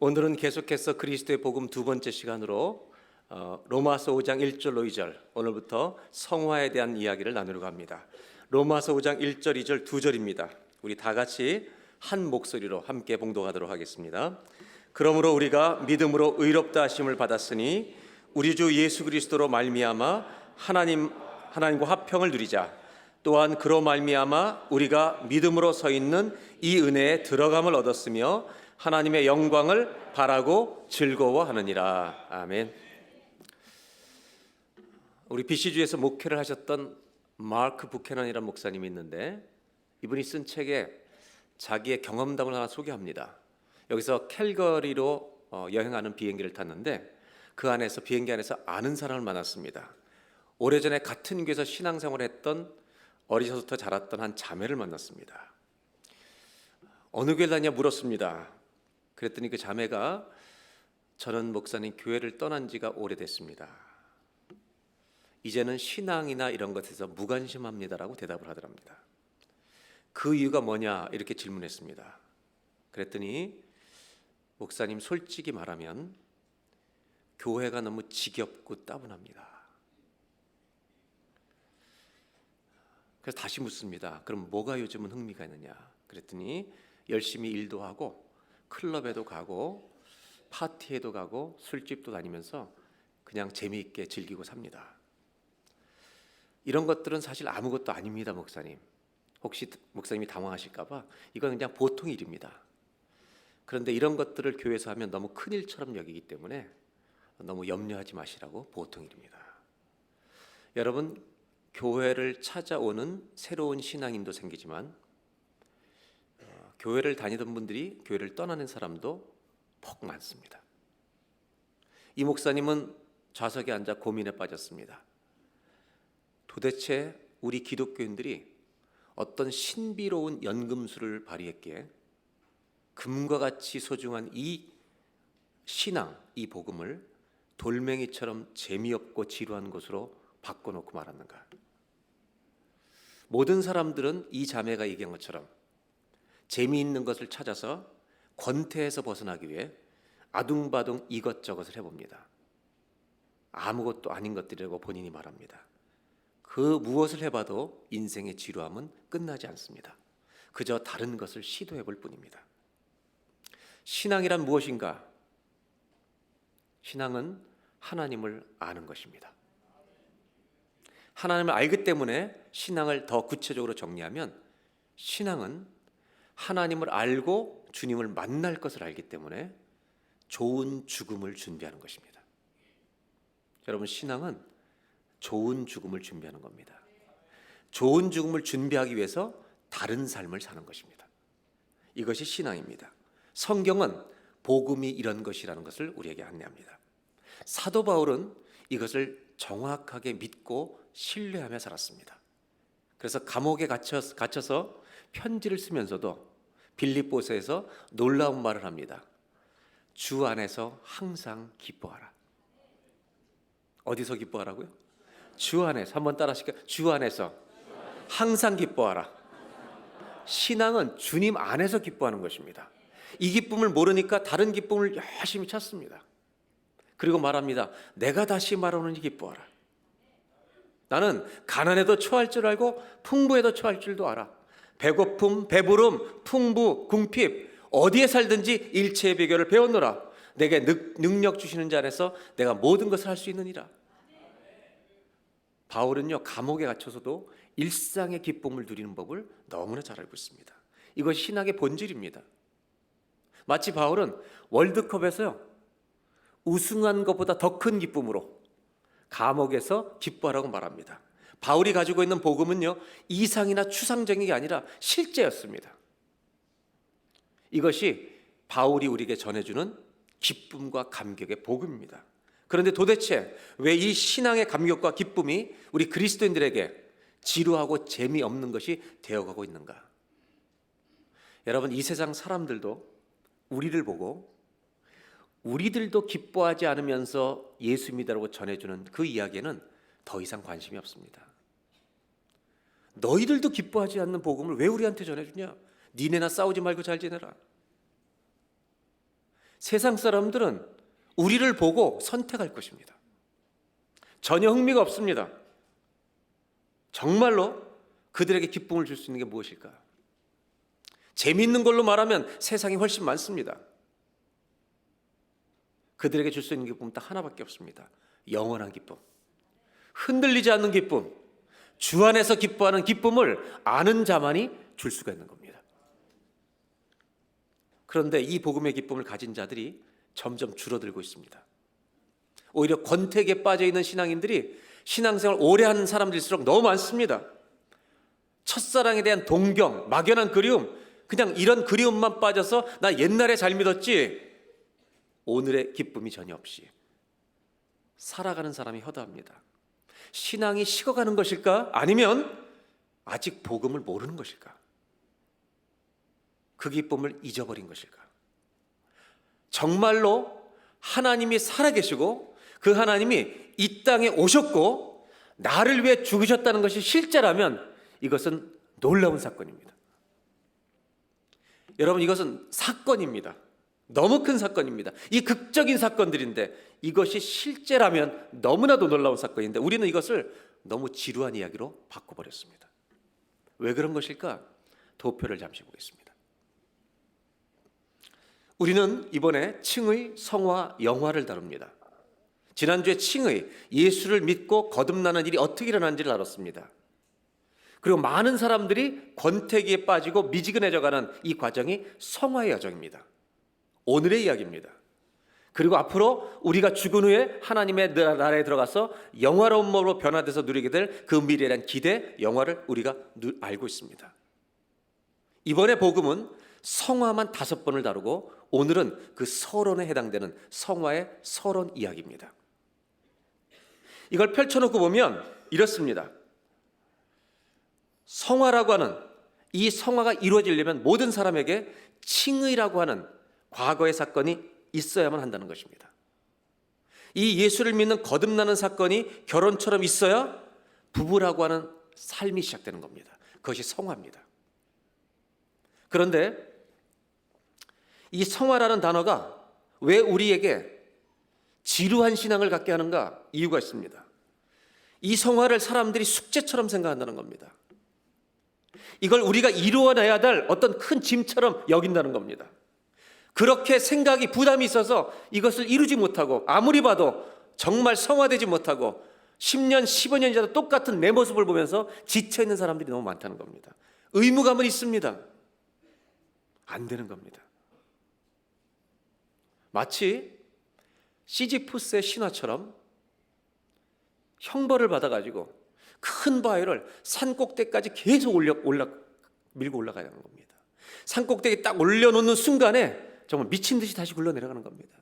오늘은 계속해서 그리스도의 복음 두 번째 시간으로 로마서 5장 1절로 2절, 오늘부터 성화에 대한 이야기를 나누려고 합니다. 로마서 5장 1절, 2절 두 절입니다. 우리 다 같이 한 목소리로 함께 봉독하도록 하겠습니다. 그러므로 우리가 믿음으로 의롭다 하심을 받았으니 우리 주 예수 그리스도로 말미암아 하나님과 화평을 누리자. 또한 그로 말미암아 우리가 믿음으로 서 있는 이 은혜에 들어감을 얻었으며 하나님의 영광을 바라고 즐거워하느니라. 아멘. 우리 BC주에서 목회를 하셨던 마크 부캐넌이라는 목사님이 있는데, 이분이 쓴 책에 자기의 경험담을 하나 소개합니다. 여기서 캘거리로 여행하는 비행기를 탔는데, 그 안에서 비행기 안에서 아는 사람을 만났습니다. 오래전에 같은 교회에서 신앙생활을 했던, 어리서부터 자랐던 한 자매를 만났습니다. 어느 교회 다니냐 물었습니다. 그랬더니 그 자매가 저는 목사님 교회를 떠난 지가 오래됐습니다. 이제는 신앙이나 이런 것에서 무관심합니다라고 대답을 하더랍니다. 그 이유가 뭐냐 이렇게 질문했습니다. 그랬더니 목사님 솔직히 말하면 교회가 너무 지겹고 따분합니다. 그래서 다시 묻습니다. 그럼 뭐가 요즘은 흥미가 있느냐? 그랬더니 열심히 일도 하고 클럽에도 가고 파티에도 가고 술집도 다니면서 그냥 재미있게 즐기고 삽니다. 이런 것들은 사실 아무것도 아닙니다, 목사님. 혹시 목사님이 당황하실까 봐 이건 그냥 보통 일입니다. 그런데 이런 것들을 교회에서 하면 너무 큰일처럼 여기기 때문에 너무 염려하지 마시라고 보통 일입니다. 여러분, 교회를 찾아오는 새로운 신앙인도 생기지만 교회를 다니던 분들이 교회를 떠나는 사람도 폭 많습니다. 이 목사님은 좌석에 앉아 고민에 빠졌습니다. 도대체 우리 기독교인들이 어떤 신비로운 연금술을 발휘했기에 금과 같이 소중한 이 신앙, 이 복음을 돌멩이처럼 재미없고 지루한 것으로 바꿔놓고 말았는가? 모든 사람들은 이 자매가 얘기한 것처럼 재미있는 것을 찾아서 권태에서 벗어나기 위해 아둥바둥 이것저것을 해봅니다. 아무것도 아닌 것들이라고 본인이 말합니다. 그 무엇을 해봐도 인생의 지루함은 끝나지 않습니다. 그저 다른 것을 시도해볼 뿐입니다. 신앙이란 무엇인가? 신앙은 하나님을 아는 것입니다. 하나님을 알기 때문에 신앙을 더 구체적으로 정리하면 신앙은 하나님을 알고 주님을 만날 것을 알기 때문에 좋은 죽음을 준비하는 것입니다. 여러분, 신앙은 좋은 죽음을 준비하는 겁니다. 좋은 죽음을 준비하기 위해서 다른 삶을 사는 것입니다. 이것이 신앙입니다. 성경은 복음이 이런 것이라는 것을 우리에게 안내합니다. 사도 바울은 이것을 정확하게 믿고 신뢰하며 살았습니다. 그래서 감옥에 갇혀서 편지를 쓰면서도 빌립보서에서 놀라운 말을 합니다. 주 안에서 항상 기뻐하라. 어디서 기뻐하라고요? 주 안에서. 한번 따라 하실까요? 주 안에서 항상 기뻐하라. 신앙은 주님 안에서 기뻐하는 것입니다. 이 기쁨을 모르니까 다른 기쁨을 열심히 찾습니다. 그리고 말합니다. 내가 다시 말하노니 기뻐하라. 나는 가난해도 처할 줄 알고 풍부해도 처할 줄도 알아. 배고픔, 배부름, 풍부, 궁핍, 어디에 살든지 일체의 비결을 배웠노라. 내게 능력 주시는 자 안에서 내가 모든 것을 할 수 있느니라. 바울은요, 감옥에 갇혀서도 일상의 기쁨을 누리는 법을 너무나 잘 알고 있습니다. 이것이 신학의 본질입니다. 마치 바울은 월드컵에서요, 우승한 것보다 더 큰 기쁨으로 감옥에서 기뻐하라고 말합니다. 바울이 가지고 있는 복음은요, 이상이나 추상적인 게 아니라 실제였습니다. 이것이 바울이 우리에게 전해주는 기쁨과 감격의 복음입니다. 그런데 도대체 왜 이 신앙의 감격과 기쁨이 우리 그리스도인들에게 지루하고 재미없는 것이 되어가고 있는가? 여러분, 이 세상 사람들도 우리를 보고 우리들도 기뻐하지 않으면서 예수 믿으라고 전해주는 그 이야기에는 더 이상 관심이 없습니다. 너희들도 기뻐하지 않는 복음을 왜 우리한테 전해주냐? 니네나 싸우지 말고 잘 지내라. 세상 사람들은 우리를 보고 선택할 것입니다. 전혀 흥미가 없습니다. 정말로 그들에게 기쁨을 줄 수 있는 게 무엇일까? 재미있는 걸로 말하면 세상이 훨씬 많습니다. 그들에게 줄 수 있는 기쁨은 딱 하나밖에 없습니다. 영원한 기쁨, 흔들리지 않는 기쁨, 주 안에서 기뻐하는 기쁨을 아는 자만이 줄 수가 있는 겁니다. 그런데 이 복음의 기쁨을 가진 자들이 점점 줄어들고 있습니다. 오히려 권태기에 빠져 있는 신앙인들이 신앙생활 오래 하는 사람들일수록 너무 많습니다. 첫사랑에 대한 동경, 막연한 그리움, 그냥 이런 그리움만 빠져서 나 옛날에 잘 믿었지, 오늘의 기쁨이 전혀 없이 살아가는 사람이 허다합니다. 신앙이 식어가는 것일까? 아니면 아직 복음을 모르는 것일까? 그 기쁨을 잊어버린 것일까? 정말로 하나님이 살아계시고 그 하나님이 이 땅에 오셨고 나를 위해 죽으셨다는 것이 실제라면 이것은 놀라운 사건입니다. 여러분, 이것은 사건입니다. 너무 큰 사건입니다. 이 극적인 사건들인데 이것이 실제라면 너무나도 놀라운 사건인데 우리는 이것을 너무 지루한 이야기로 바꿔버렸습니다. 왜 그런 것일까? 도표를 잠시 보겠습니다. 우리는 이번에 칭의, 성화, 영화를 다룹니다. 지난주에 칭의, 예수를 믿고 거듭나는 일이 어떻게 일어나는지를 다뤘습니다. 그리고 많은 사람들이 권태기에 빠지고 미지근해져가는 이 과정이 성화의 여정입니다. 오늘의 이야기입니다. 그리고 앞으로 우리가 죽은 후에 하나님의 나라에 들어가서 영화로운 몸으로 변화돼서 누리게 될 그 미래에 대한 기대, 영화를 우리가 알고 있습니다. 이번에 복음은 성화만 5번을 다루고 오늘은 그 서론에 해당되는 성화의 서론 이야기입니다. 이걸 펼쳐놓고 보면 이렇습니다. 성화라고 하는 이 성화가 이루어지려면 모든 사람에게 칭의라고 하는 과거의 사건이 있어야만 한다는 것입니다. 이 예수를 믿는 거듭나는 사건이 결혼처럼 있어야 부부라고 하는 삶이 시작되는 겁니다. 그것이 성화입니다. 그런데 이 성화라는 단어가 왜 우리에게 지루한 신앙을 갖게 하는가? 이유가 있습니다. 이 성화를 사람들이 숙제처럼 생각한다는 겁니다. 이걸 우리가 이루어내야 될 어떤 큰 짐처럼 여긴다는 겁니다. 그렇게 생각이 부담이 있어서 이것을 이루지 못하고 아무리 봐도 정말 성화되지 못하고 10년, 15년이 지나도 똑같은 내 모습을 보면서 지쳐있는 사람들이 너무 많다는 겁니다. 의무감은 있습니다. 안 되는 겁니다. 마치 시지푸스의 신화처럼 형벌을 받아가지고 큰 바위를 산 꼭대기까지 계속 밀고 올라가야 하는 겁니다. 산 꼭대기 딱 올려놓는 순간에 정말 미친 듯이 다시 굴러 내려가는 겁니다.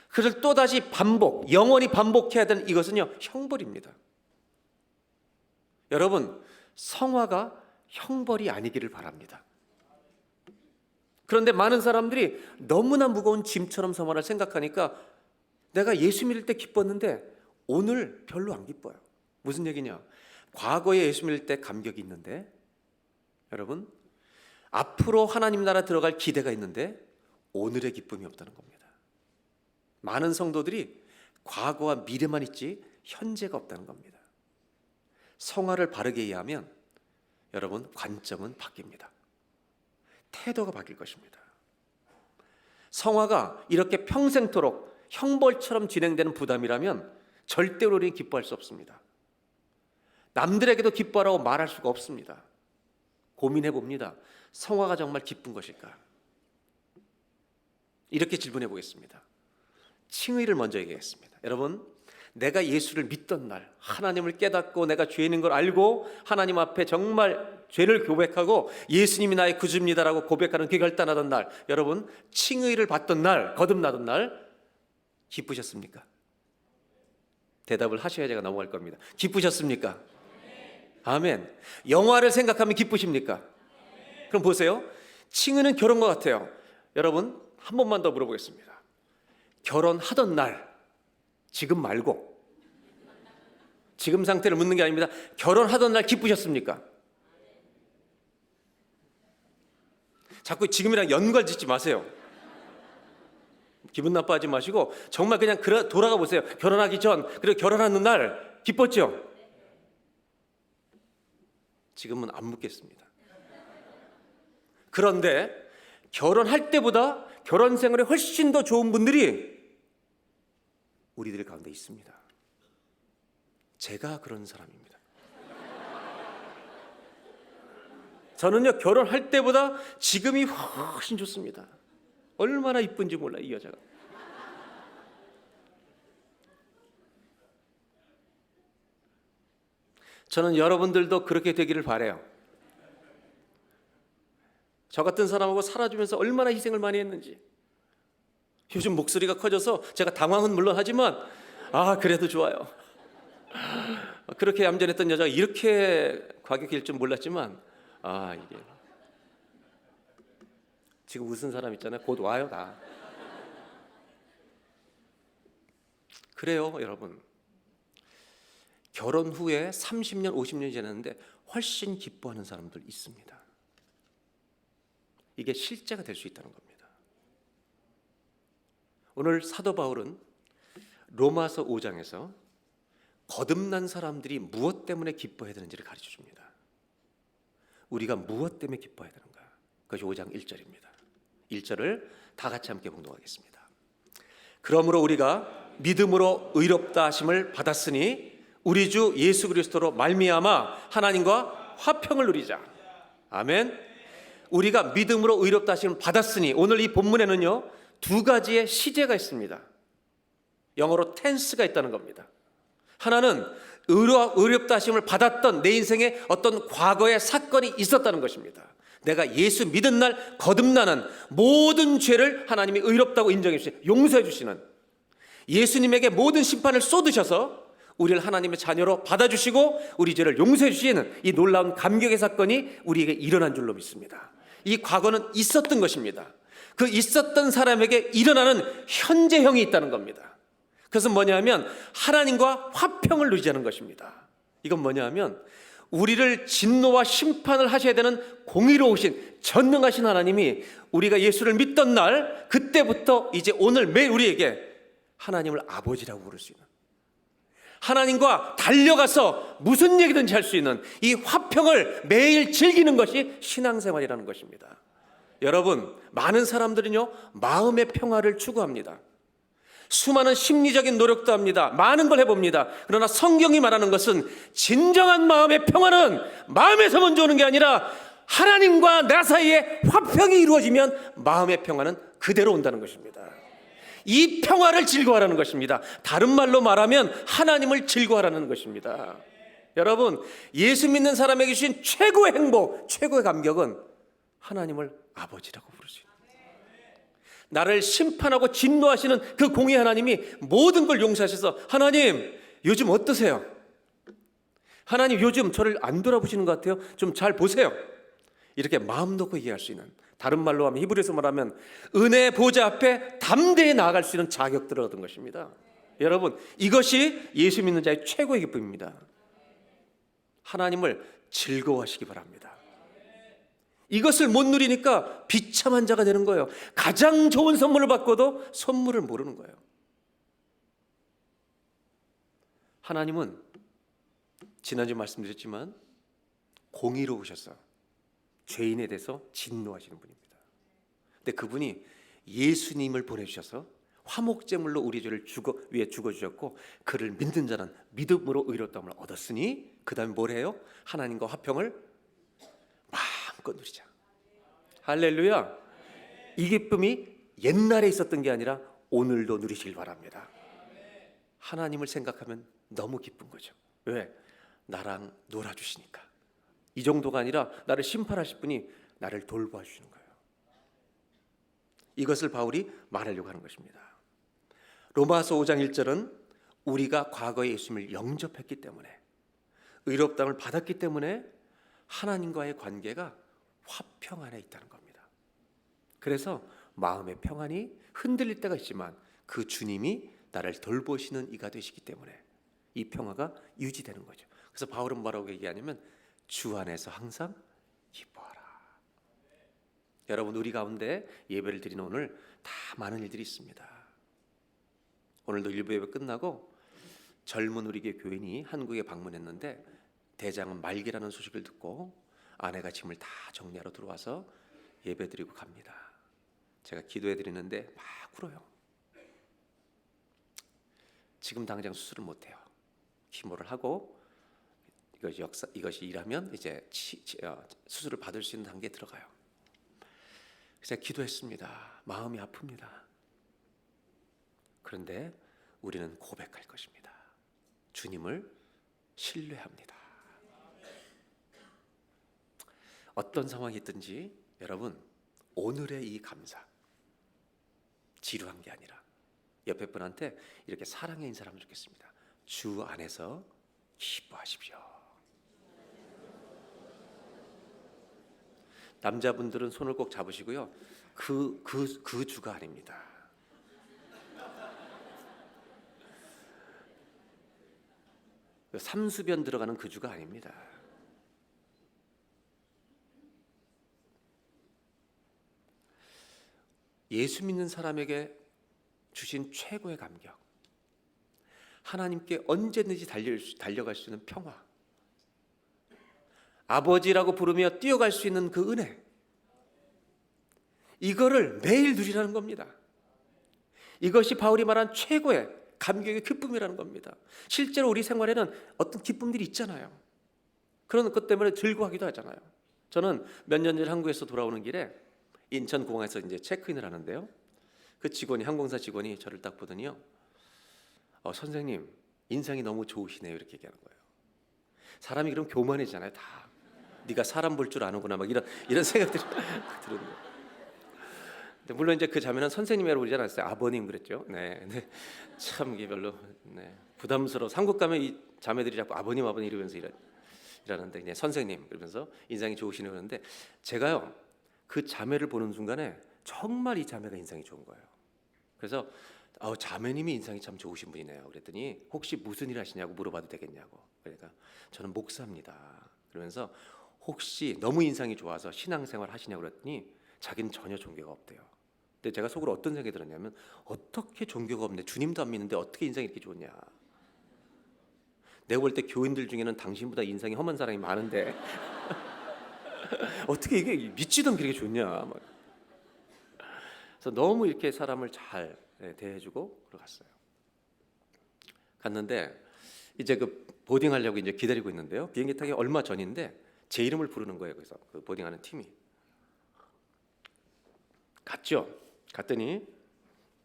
그래서 또다시 반복, 영원히 반복해야 되는 이것은요, 형벌입니다. 여러분, 성화가 형벌이 아니기를 바랍니다. 그런데 많은 사람들이 너무나 무거운 짐처럼 성화를 생각하니까 내가 예수 믿을 때 기뻤는데 오늘 별로 안 기뻐요. 무슨 얘기냐? 과거에 예수 믿을 때 감격이 있는데 여러분, 앞으로 하나님 나라 들어갈 기대가 있는데 오늘의 기쁨이 없다는 겁니다. 많은 성도들이 과거와 미래만 있지 현재가 없다는 겁니다. 성화를 바르게 이해하면 여러분, 관점은 바뀝니다. 태도가 바뀔 것입니다. 성화가 이렇게 평생토록 형벌처럼 진행되는 부담이라면 절대로 우리는 기뻐할 수 없습니다. 남들에게도 기뻐하라고 말할 수가 없습니다. 고민해 봅니다. 성화가 정말 기쁜 것일까? 이렇게 질문해 보겠습니다. 칭의를 먼저 얘기하겠습니다. 여러분, 내가 예수를 믿던 날, 하나님을 깨닫고 내가 죄인인 걸 알고 하나님 앞에 정말 죄를 고백하고 예수님이 나의 구주입니다라고 고백하는 그 결단하던 날, 여러분, 칭의를 받던 날, 거듭나던 날 기쁘셨습니까? 대답을 하셔야 제가 넘어갈 겁니다. 기쁘셨습니까? 아멘. 영화를 생각하면 기쁘십니까? 그럼 보세요. 칭의는 결혼과 같아요. 여러분, 한 번만 더 물어보겠습니다. 결혼하던 날, 지금 말고, 지금 상태를 묻는 게 아닙니다. 결혼하던 날 기쁘셨습니까? 자꾸 지금이랑 연관 짓지 마세요. 기분 나빠하지 마시고 정말 그냥 돌아가 보세요. 결혼하기 전 그리고 결혼하는 날 기뻤죠? 지금은 안 묻겠습니다. 그런데 결혼할 때보다 결혼 생활에 훨씬 더 좋은 분들이 우리들 가운데 있습니다. 제가 그런 사람입니다. 저는요, 결혼할 때보다 지금이 훨씬 좋습니다. 얼마나 이쁜지 몰라, 이 여자가. 저는 여러분들도 그렇게 되기를 바라요. 저 같은 사람하고 살아주면서 얼마나 희생을 많이 했는지. 요즘 목소리가 커져서 제가 당황은 물론 하지만 그래도 좋아요. 그렇게 얌전했던 여자가 이렇게 과격일 줄 몰랐지만 이게 지금 웃은 사람 있잖아요. 곧 와요 다. 그래요 여러분. 결혼 후에 30년 50년이 지났는데 훨씬 기뻐하는 사람들 있습니다. 이게 실제가 될 수 있다는 겁니다. 오늘 사도 바울은 로마서 5장에서 거듭난 사람들이 무엇 때문에 기뻐해야 되는지를 가르쳐 줍니다. 우리가 무엇 때문에 기뻐해야 되는가? 그것이 5장 1절입니다. 1절을 다 같이 함께 봉독하겠습니다. 그러므로 우리가 믿음으로 의롭다 하심을 받았으니 우리 주 예수 그리스도로 말미암아 하나님과 화평을 누리자. 아멘. 우리가 믿음으로 의롭다 하심을 받았으니, 오늘 이 본문에는요 두 가지의 시제가 있습니다. 영어로 tense가 있다는 겁니다. 하나는 의롭다 하심을 받았던 내 인생에 어떤 과거의 사건이 있었다는 것입니다. 내가 예수 믿은 날 거듭나는 모든 죄를 하나님이 의롭다고 인정해 주시는, 용서해 주시는, 예수님에게 모든 심판을 쏟으셔서 우리를 하나님의 자녀로 받아주시고 우리 죄를 용서해 주시는 이 놀라운 감격의 사건이 우리에게 일어난 줄로 믿습니다. 이 과거는 있었던 것입니다. 그 있었던 사람에게 일어나는 현재형이 있다는 겁니다. 그것은 뭐냐면 하나님과 화평을 누리자는 것입니다. 이건 뭐냐면 우리를 진노와 심판을 하셔야 되는 공의로우신 전능하신 하나님이 우리가 예수를 믿던 날 그때부터 이제 오늘 매일 우리에게 하나님을 아버지라고 부를 수 있는, 하나님과 달려가서 무슨 얘기든지 할 수 있는 이 화평을 매일 즐기는 것이 신앙생활이라는 것입니다. 여러분, 많은 사람들은요 마음의 평화를 추구합니다. 수많은 심리적인 노력도 합니다. 많은 걸 해봅니다. 그러나 성경이 말하는 것은 진정한 마음의 평화는 마음에서 먼저 오는 게 아니라 하나님과 나 사이에 화평이 이루어지면 마음의 평화는 그대로 온다는 것입니다. 이 평화를 즐거워하라는 것입니다. 다른 말로 말하면 하나님을 즐거워하라는 것입니다. 여러분, 예수 믿는 사람에게 주신 최고의 행복, 최고의 감격은 하나님을 아버지라고 부르죠. 나를 심판하고 진노하시는 그 공의 하나님이 모든 걸 용서하셔서 하나님 요즘 어떠세요? 하나님 요즘 저를 안 돌아보시는 것 같아요. 좀 잘 보세요. 이렇게 마음 놓고 얘기할 수 있는, 다른 말로 하면 히브리서 말하면 은혜 보좌 앞에 담대히 나아갈 수 있는 자격들을 얻은 것입니다. 여러분, 이것이 예수 믿는 자의 최고의 기쁨입니다. 하나님을 즐거워하시기 바랍니다. 이것을 못 누리니까 비참한 자가 되는 거예요. 가장 좋은 선물을 받고도 선물을 모르는 거예요. 하나님은 지난주에 말씀드렸지만 공의로우셔서 죄인에 대해서 진노하시는 분입니다. 근데 그분이 예수님을 보내주셔서 화목제물로 우리 죄를 위해 죽어주셨고 그를 믿는 자는 믿음으로 의롭다함을 얻었으니 그 다음에 뭘 해요? 하나님과 화평을 마음껏 누리자. 할렐루야. 이 기쁨이 옛날에 있었던 게 아니라 오늘도 누리시길 바랍니다. 하나님을 생각하면 너무 기쁜 거죠. 왜? 나랑 놀아주시니까. 이 정도가 아니라 나를 심판하실 분이 나를 돌봐 주시는 거예요. 이것을 바울이 말하려고 하는 것입니다. 로마서 5장 1절은 우리가 과거에 예수님을 영접했기 때문에, 의롭다함을 받았기 때문에 하나님과의 관계가 화평 안에 있다는 겁니다. 그래서 마음의 평안이 흔들릴 때가 있지만 그 주님이 나를 돌보시는 이가 되시기 때문에 이 평화가 유지되는 거죠. 그래서 바울은 뭐라고 얘기하냐면 주 안에서 항상 기뻐하라. 여러분, 우리 가운데 예배를 드리는 오늘 다 많은 일들이 있습니다. 오늘도 일부 예배 끝나고 젊은 우리교회 교인이 한국에 방문했는데 대장은 말기라는 소식을 듣고 아내가 짐을 다 정리하러 들어와서 예배드리고 갑니다. 제가 기도해드리는데 막 울어요. 지금 당장 수술을 못해요. 키모를 하고 이것이 일하면 이제 수술을 받을 수 있는 단계에 들어가요. 그래서 제가 기도했습니다. 마음이 아픕니다. 그런데 우리는 고백할 것입니다. 주님을 신뢰합니다. 어떤 상황이 있든지 여러분, 오늘의 이 감사, 지루한 게 아니라 옆에 분한테 이렇게 사랑의 인사를 하면 좋겠습니다. 주 안에서 기뻐하십시오. 남자분들은 손을 꼭 잡으시고요. 그 주가 아닙니다. 삼수변 들어가는 그 주가 아닙니다. 예수 믿는 사람에게 주신 최고의 감격, 하나님께 언제든지 달려갈 수 있는 평화, 아버지라고 부르며 뛰어갈 수 있는 그 은혜, 이거를 매일 누리라는 겁니다. 이것이 바울이 말한 최고의 감격의 기쁨이라는 겁니다. 실제로 우리 생활에는 어떤 기쁨들이 있잖아요. 그런 것 때문에 즐거워하기도 하잖아요. 저는 몇 년 전에 한국에서 돌아오는 길에 인천공항에서 이제 체크인을 하는데요. 그 직원이, 항공사 직원이 저를 딱 보더니요, 선생님 인상이 너무 좋으시네요, 이렇게 얘기하는 거예요. 사람이 그럼 교만해지잖아요. 다 네가 사람 볼 줄 아는구나, 막 이런 생각들이 드는 거예요. 물론 이제 그 자매는 선생님이라고 그러지 않았어요. 아버님 그랬죠. 네. 참 이게 별로 부담스러워. 한국 가면 이 자매들이 자꾸 아버님 이러면서 이러는데 그냥 선생님 그러면서 인상이 좋으시네요. 그러는데 제가요, 그 자매를 보는 순간에 정말 이 자매가 인상이 좋은 거예요. 그래서 자매님이 인상이 참 좋으신 분이네요. 그랬더니 혹시 무슨 일 하시냐고 물어봐도 되겠냐고. 그러니까 저는 목사입니다. 그러면서 혹시 너무 인상이 좋아서 신앙생활 하시냐고 그랬더니 자기는 전혀 종교가 없대요. 근데 제가 속으로 어떤 생각이 들었냐면, 어떻게 종교가 없네, 주님도 안 믿는데 어떻게 인상이 이렇게 좋냐. 내가 볼 때 교인들 중에는 당신보다 인상이 험한 사람이 많은데 어떻게 이게 믿지도 않게 이렇게 좋냐. 그래서 너무 이렇게 사람을 잘 대해주고 들어갔어요. 갔는데 이제 그 보딩하려고 이제 기다리고 있는데요. 비행기 타기 얼마 전인데 제 이름을 부르는 거예요. 그래서 그 보딩하는 팀이 갔죠. 갔더니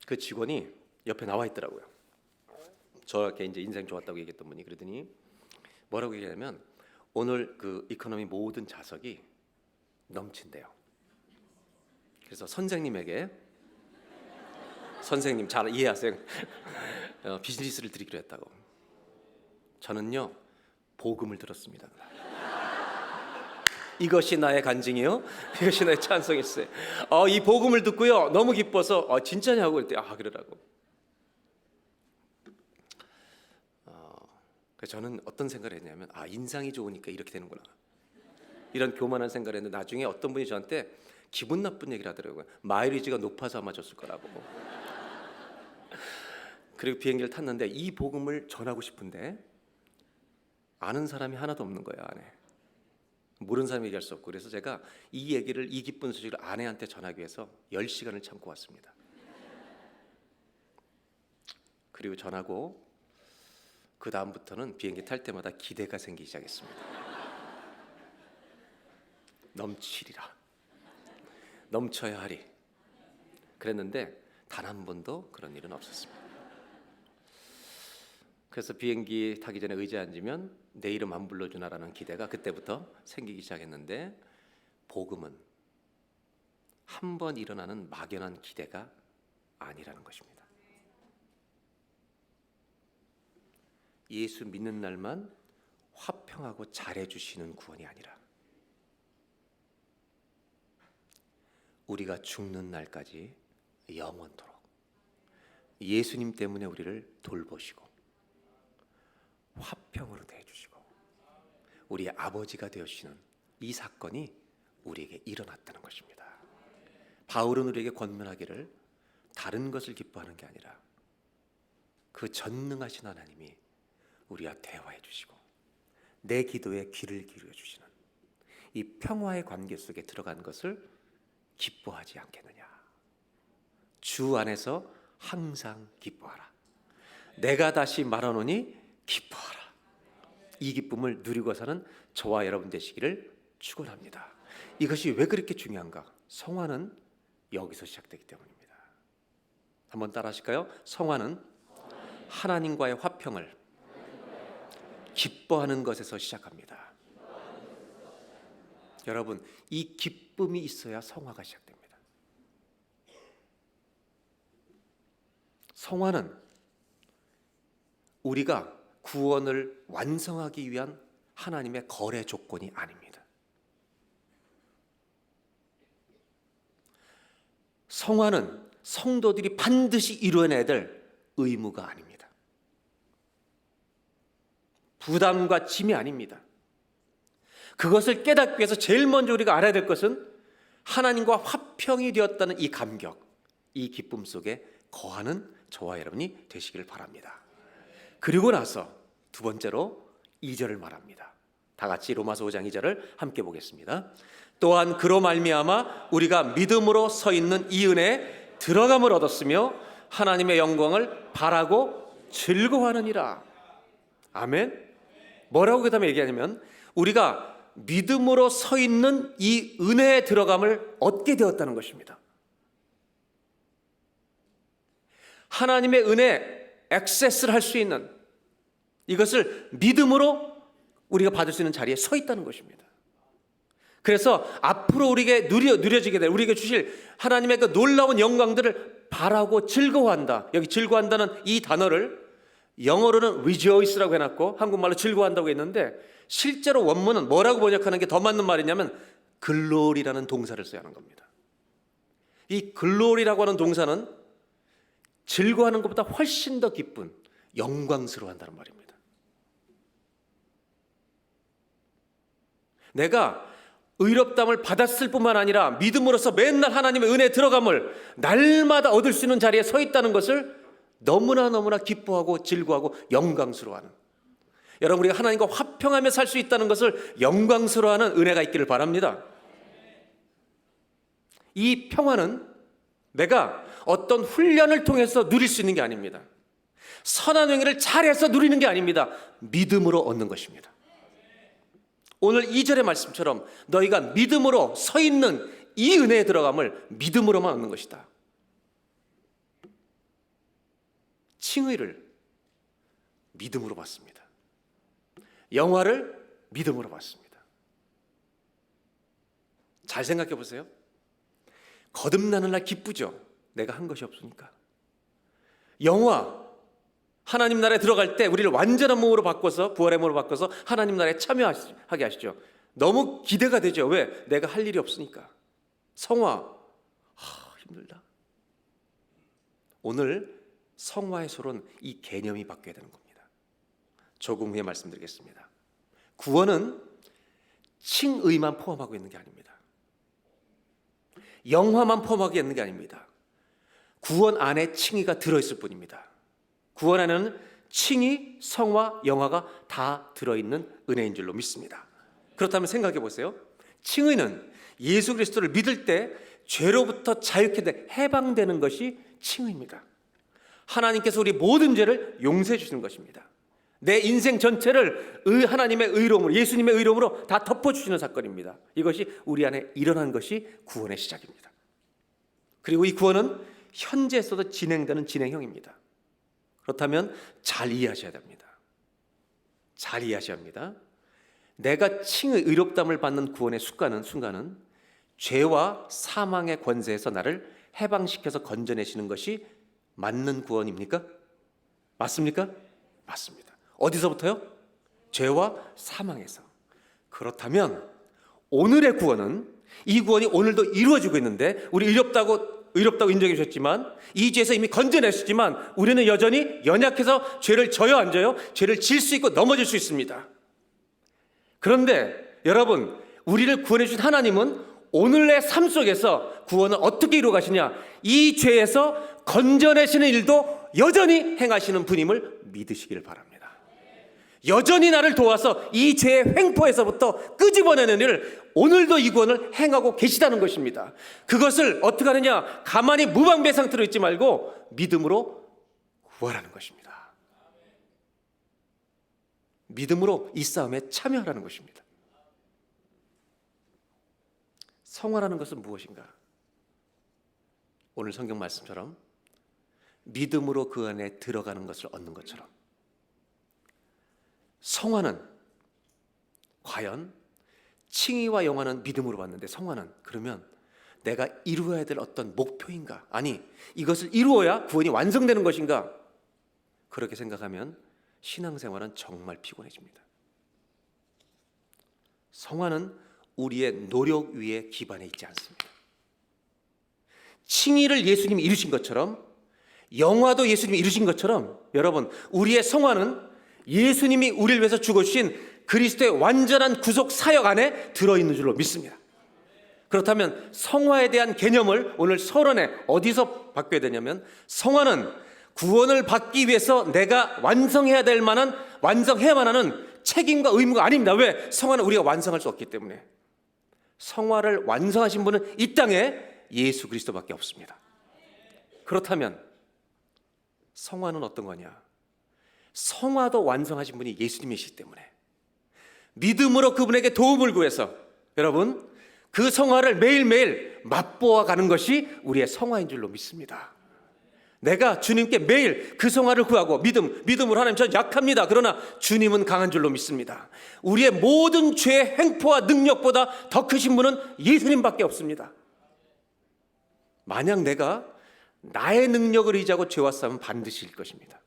그 직원이 옆에 나와 있더라고요. 저렇게 이제 인상 좋았다고 얘기했던 분이. 그러더니 뭐라고 얘기하냐면, 오늘 그 이코노미 모든 좌석이 넘친대요. 그래서 선생님에게, 선생님 잘 이해하세요. 비즈니스를 드리기로 했다고. 저는요, 복음을 들었습니다. 이것이 나의 간증이요, 이것이 나의 찬송일세. 이 복음을 듣고요, 너무 기뻐서 진짜냐고 그랬더니 그러라고. 그래서 저는 어떤 생각을 했냐면, 인상이 좋으니까 이렇게 되는구나, 이런 교만한 생각을 했는데, 나중에 어떤 분이 저한테 기분 나쁜 얘기를 하더라고요. 마일리지가 높아서 아마 줬을 거라고. 그리고 비행기를 탔는데 이 복음을 전하고 싶은데 아는 사람이 하나도 없는 거예요, 안에. 모르는 사람이 얘기할 수 없고. 그래서 제가 이 얘기를, 이 기쁜 소식을 아내한테 전하기 위해서 10시간을 참고 왔습니다. 그리고 전하고 그 다음부터는 비행기 탈 때마다 기대가 생기기 시작했습니다. 넘치리라, 넘쳐야 하리. 그랬는데 단 한 번도 그런 일은 없었습니다. 그래서 비행기 타기 전에 의자에 앉으면 내 이름 안 불러주나라는 기대가 그때부터 생기기 시작했는데, 복음은 한 번 일어나는 막연한 기대가 아니라는 것입니다. 예수 믿는 날만 화평하고 잘해주시는 구원이 아니라 우리가 죽는 날까지 영원토록 예수님 때문에 우리를 돌보시고 화평으로 대해주시고 우리의 아버지가 되어주시는 이 사건이 우리에게 일어났다는 것입니다. 바울은 우리에게 권면하기를 다른 것을 기뻐하는 게 아니라 그 전능하신 하나님이 우리와 대화해 주시고 내 기도에 귀를 기울여 주시는 이 평화의 관계 속에 들어간 것을 기뻐하지 않겠느냐. 주 안에서 항상 기뻐하라. 내가 다시 말하노니 기뻐하라. 이 기쁨을 누리고 사는 저와 여러분 되시기를 축원합니다. 이것이 왜 그렇게 중요한가? 성화는 여기서 시작되기 때문입니다. 한번 따라 하실까요? 성화는 하나님과의 화평을 기뻐하는 것에서 시작합니다. 여러분, 이 기쁨이 있어야 성화가 시작됩니다. 성화는 우리가 구원을 완성하기 위한 하나님의 거래 조건이 아닙니다. 성화는 성도들이 반드시 이루어내야 될 의무가 아닙니다. 부담과 짐이 아닙니다. 그것을 깨닫기 위해서 제일 먼저 우리가 알아야 될 것은 하나님과 화평이 되었다는 이 감격, 이 기쁨 속에 거하는 저와 여러분이 되시기를 바랍니다. 그리고 나서 두 번째로 2절을 말합니다. 다 같이 로마서 5장 2절을 함께 보겠습니다. 또한 그로 말미암아 우리가 믿음으로 서 있는 이 은혜에 들어감을 얻었으며 하나님의 영광을 바라고 즐거워하느니라. 아멘. 뭐라고 그 다음에 얘기하냐면 우리가 믿음으로 서 있는 이 은혜에 들어감을 얻게 되었다는 것입니다. 하나님의 은혜 액세스를 할 수 있는 이것을 믿음으로 우리가 받을 수 있는 자리에 서 있다는 것입니다. 그래서 앞으로 우리에게 누려지게 될 우리에게 주실 하나님의 그 놀라운 영광들을 바라고 즐거워한다. 여기 즐거워한다는 이 단어를 영어로는 rejoice라고 해놨고 한국말로 즐거워한다고 했는데 실제로 원문은 뭐라고 번역하는 게 더 맞는 말이냐면 글로리라는 동사를 써야 하는 겁니다. 이 글로리라고 하는 동사는 즐거워하는 것보다 훨씬 더 기쁜 영광스러워한다는 말입니다. 내가 의롭다함을 받았을 뿐만 아니라 믿음으로써 맨날 하나님의 은혜에 들어감을 날마다 얻을 수 있는 자리에 서 있다는 것을 너무나 기뻐하고 즐거워하고 영광스러워하는, 여러분 우리가 하나님과 화평하며 살 수 있다는 것을 영광스러워하는 은혜가 있기를 바랍니다. 이 평화는 내가 어떤 훈련을 통해서 누릴 수 있는 게 아닙니다. 선한 행위를 잘해서 누리는 게 아닙니다. 믿음으로 얻는 것입니다. 오늘 2절의 말씀처럼 너희가 믿음으로 서 있는 이 은혜에 들어감을 믿음으로만 얻는 것이다. 칭의를 믿음으로 받습니다. 영화를 믿음으로 받습니다. 잘 생각해 보세요. 거듭나는 날 기쁘죠. 내가 한 것이 없으니까. 영화, 하나님 나라에 들어갈 때 우리를 완전한 몸으로 바꿔서, 부활의 몸으로 바꿔서 하나님 나라에 참여하게 하시죠. 너무 기대가 되죠. 왜? 내가 할 일이 없으니까. 성화, 힘들다. 오늘 성화의 소론 이 개념이 바뀌어야 되는 겁니다. 조금 후에 말씀드리겠습니다. 구원은 칭의만 포함하고 있는 게 아닙니다. 영화만 포함하고 있는 게 아닙니다. 구원 안에 칭의가 들어있을 뿐입니다. 구원 안에는 칭의, 성화, 영화가 다 들어있는 은혜인 줄로 믿습니다. 그렇다면 생각해 보세요. 칭의는 예수 그리스도를 믿을 때 죄로부터 자유케 해방되는 것이 칭의입니다. 하나님께서 우리 모든 죄를 용서해 주시는 것입니다. 내 인생 전체를 하나님의 의로움으로, 예수님의 의로움으로 다 덮어주시는 사건입니다. 이것이 우리 안에 일어난 것이 구원의 시작입니다. 그리고 이 구원은 현재에서도 진행되는 진행형입니다. 그렇다면 잘 이해하셔야 됩니다. 잘 이해하셔야 합니다. 내가 칭의 의롭다함을 받는 구원의 순간은 죄와 사망의 권세에서 나를 해방시켜서 건져내시는 것이 맞는 구원입니까? 맞습니까? 맞습니다. 어디서부터요? 죄와 사망에서. 그렇다면 오늘의 구원은, 이 구원이 오늘도 이루어지고 있는데 우리 의롭다고 인정해 주셨지만 이 죄에서 이미 건져내셨지만 우리는 여전히 연약해서 죄를 져요 안 져요? 죄를 질 수 있고 넘어질 수 있습니다. 그런데 여러분, 우리를 구원해 주신 하나님은 오늘의 삶 속에서 구원을 어떻게 이루어 가시냐? 이 죄에서 건져내시는 일도 여전히 행하시는 분임을 믿으시길 바랍니다. 여전히 나를 도와서 이 죄의 횡포에서부터 끄집어내는 일을 오늘도 이 구원을 행하고 계시다는 것입니다. 그것을 어떻게 하느냐? 가만히 무방비 상태로 있지 말고 믿음으로 구하라는 것입니다. 믿음으로 이 싸움에 참여하라는 것입니다. 성화라는 것은 무엇인가? 오늘 성경 말씀처럼 믿음으로 그 안에 들어가는 것을 얻는 것처럼 성화는 과연 칭의와 영화는 믿음으로 받는데 성화는 그러면 내가 이루어야 될 어떤 목표인가? 아니, 이것을 이루어야 구원이 완성되는 것인가? 그렇게 생각하면 신앙생활은 정말 피곤해집니다. 성화는 우리의 노력 위에 기반해 있지 않습니다. 칭의를 예수님이 이루신 것처럼 영화도 예수님이 이루신 것처럼 여러분, 우리의 성화는 예수님이 우리를 위해서 죽어주신 그리스도의 완전한 구속 사역 안에 들어있는 줄로 믿습니다. 그렇다면 성화에 대한 개념을 오늘 서론에 어디서 바뀌어야 되냐면, 성화는 구원을 받기 위해서 내가 완성해야 될 만한, 완성해야만 하는 책임과 의무가 아닙니다. 왜? 성화는 우리가 완성할 수 없기 때문에. 성화를 완성하신 분은 이 땅에 예수 그리스도밖에 없습니다. 그렇다면 성화는 어떤 거냐? 성화도 완성하신 분이 예수님이시기 때문에 믿음으로 그분에게 도움을 구해서 여러분, 그 성화를 매일매일 맛보아 가는 것이 우리의 성화인 줄로 믿습니다. 내가 주님께 매일 그 성화를 구하고 믿음으로 하나님, 저는 약합니다. 그러나 주님은 강한 줄로 믿습니다. 우리의 모든 죄의 횡포와 능력보다 더 크신 분은 예수님밖에 없습니다. 만약 내가 나의 능력을 의지하고 죄와 싸우면 반드시 일 것입니다.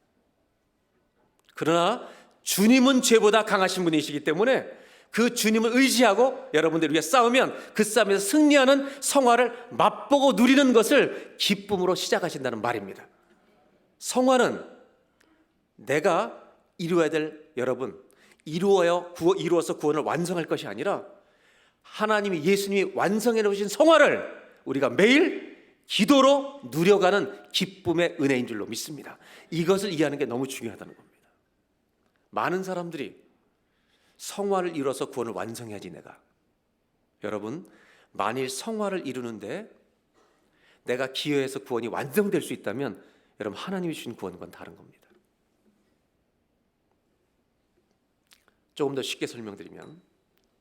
그러나 주님은 죄보다 강하신 분이시기 때문에 그 주님을 의지하고 여러분들 위해 싸우면 그 싸움에서 승리하는 성화를 맛보고 누리는 것을 기쁨으로 시작하신다는 말입니다. 성화는 내가 이루어야 될, 여러분, 이루어서 구원을 완성할 것이 아니라 하나님이, 예수님이 완성해 놓으신 성화를 우리가 매일 기도로 누려가는 기쁨의 은혜인 줄로 믿습니다. 이것을 이해하는 게 너무 중요하다는 겁니다. 많은 사람들이 성화를 이뤄서 구원을 완성해야지 내가. 여러분, 만일 성화를 이루는데 내가 기여해서 구원이 완성될 수 있다면 여러분, 하나님이 주신 구원과는 다른 겁니다. 조금 더 쉽게 설명드리면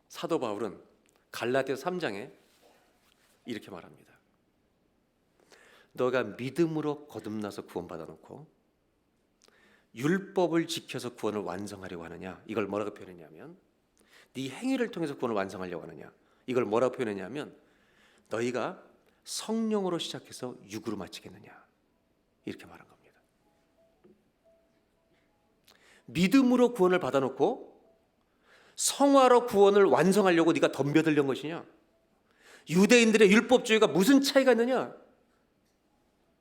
사도 바울은 갈라디아서 3장에 이렇게 말합니다. 너가 믿음으로 거듭나서 구원받아 놓고 율법을 지켜서 구원을 완성하려고 하느냐? 이걸 뭐라고 표현했냐면, 네 행위를 통해서 구원을 완성하려고 하느냐? 이걸 뭐라고 표현했냐면, 너희가 성령으로 시작해서 육으로 마치겠느냐? 이렇게 말한 겁니다. 믿음으로 구원을 받아놓고 성화로 구원을 완성하려고 네가 덤벼들던 것이냐? 유대인들의 율법주의가 무슨 차이가 있느냐?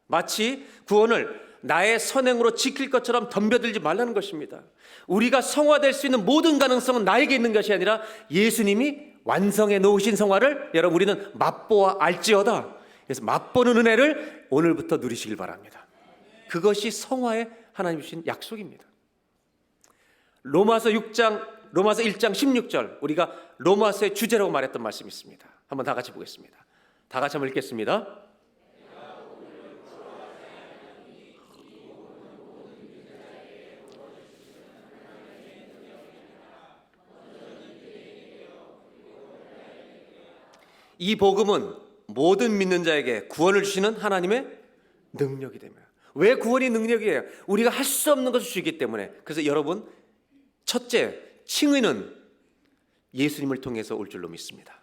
마치 구원을 나의 선행으로 지킬 것처럼 덤벼들지 말라는 것입니다. 우리가 성화될 수 있는 모든 가능성은 나에게 있는 것이 아니라 예수님이 완성해 놓으신 성화를 여러분, 우리는 맛보아 알지어다. 그래서 맛보는 은혜를 오늘부터 누리시길 바랍니다. 그것이 성화의 하나님 주신 약속입니다. 로마서 1장 16절, 우리가 로마서의 주제라고 말했던 말씀이 있습니다. 한번 다 같이 보겠습니다. 다 같이 한번 읽겠습니다. 이 복음은 모든 믿는 자에게 구원을 주시는 하나님의 능력이 됩니다. 왜 구원이 능력이에요? 우리가 할 수 없는 것을 주기 때문에. 그래서 여러분, 첫째, 칭의는 예수님을 통해서 올 줄로 믿습니다.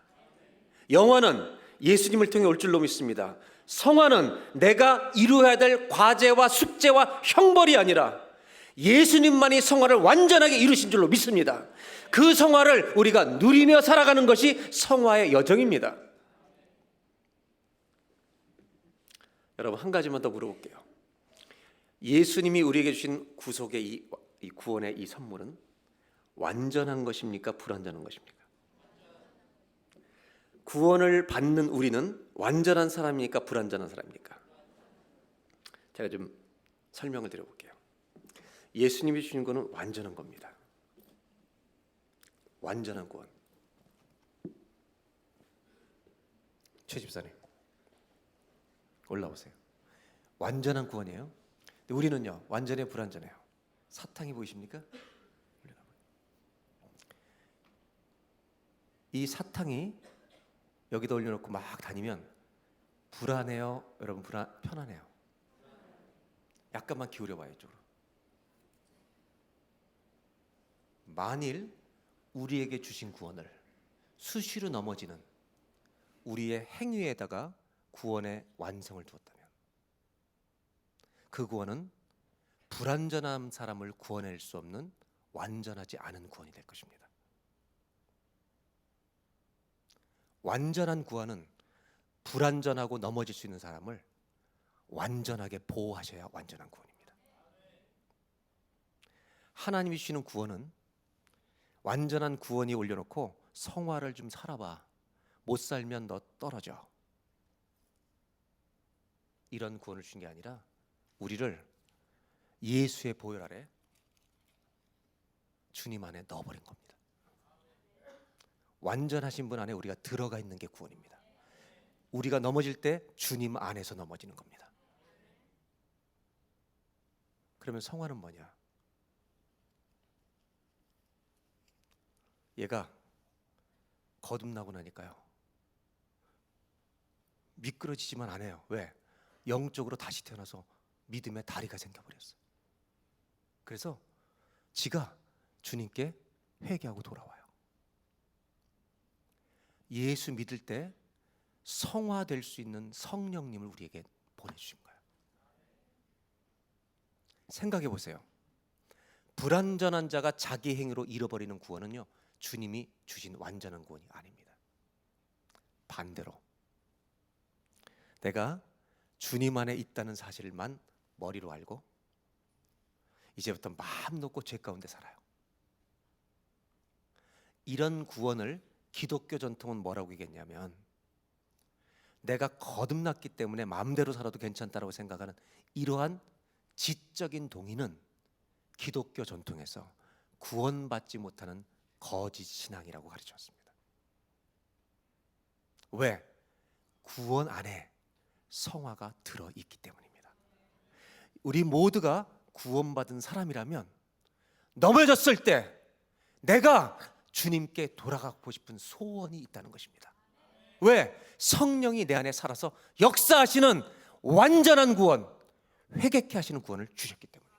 영화는 예수님을 통해 올 줄로 믿습니다. 성화는 내가 이루어야 될 과제와 숙제와 형벌이 아니라 예수님만이 성화를 완전하게 이루신 줄로 믿습니다. 그 성화를 우리가 누리며 살아가는 것이 성화의 여정입니다. 여러분, 한 가지만 더 물어볼게요. 예수님이 우리에게 주신 구속의 이 구원의 이 선물은 완전한 것입니까? 불완전한 것입니까? 구원을 받는 우리는 완전한 사람입니까? 불완전한 사람입니까? 제가 좀 설명을 드려볼게요. 예수님이 주신 거는 완전한 겁니다. 완전한 구원. 최 집사님 올라오세요. 완전한 구원이에요. 근데 우리는요, 완전해 불완전해요. 사탕이 보이십니까? 이 사탕이 여기다 올려놓고 막 다니면 불안해요? 여러분 편안해요? 약간만 기울여봐요, 이쪽으로. 만일 우리에게 주신 구원을 수시로 넘어지는 우리의 행위에다가 구원의 완성을 두었다면 그 구원은 불완전한 사람을 구원할 수 없는 완전하지 않은 구원이 될 것입니다. 완전한 구원은 불완전하고 넘어질 수 있는 사람을 완전하게 보호하셔야 완전한 구원입니다. 하나님이 주시는 구원은 완전한 구원이 올려놓고 성화를 좀 살아봐, 못 살면 너 떨어져, 이런 구원을 주신 게 아니라 우리를 예수의 보혈 아래 주님 안에 넣어버린 겁니다. 완전하신 분 안에 우리가 들어가 있는 게 구원입니다. 우리가 넘어질 때 주님 안에서 넘어지는 겁니다. 그러면 성화는 뭐냐? 얘가 거듭나고 나니까요, 미끄러지지만 않아요. 왜? 영적으로 다시 태어나서 믿음의 다리가 생겨버렸어요. 그래서 지가 주님께 회개하고 돌아와요. 예수 믿을 때 성화될 수 있는 성령님을 우리에게 보내주신 거예요. 생각해 보세요. 불완전한 자가 자기 행위로 잃어버리는 구원은요, 주님이 주신 완전한 구원이 아닙니다. 반대로 내가 주님 안에 있다는 사실만 머리로 알고 이제부터 마음 놓고 죄 가운데 살아요. 이런 구원을 기독교 전통은 뭐라고 얘기했냐면, 내가 거듭났기 때문에 마음대로 살아도 괜찮다라고 생각하는 이러한 지적인 동의는 기독교 전통에서 구원받지 못하는 거짓 신앙이라고 가르쳤습니다. 왜? 구원 안에 성화가 들어있기 때문입니다. 우리 모두가 구원받은 사람이라면 넘어졌을 때 내가 주님께 돌아가고 싶은 소원이 있다는 것입니다. 왜? 성령이 내 안에 살아서 역사하시는 완전한 구원, 회개케 하시는 구원을 주셨기 때문에.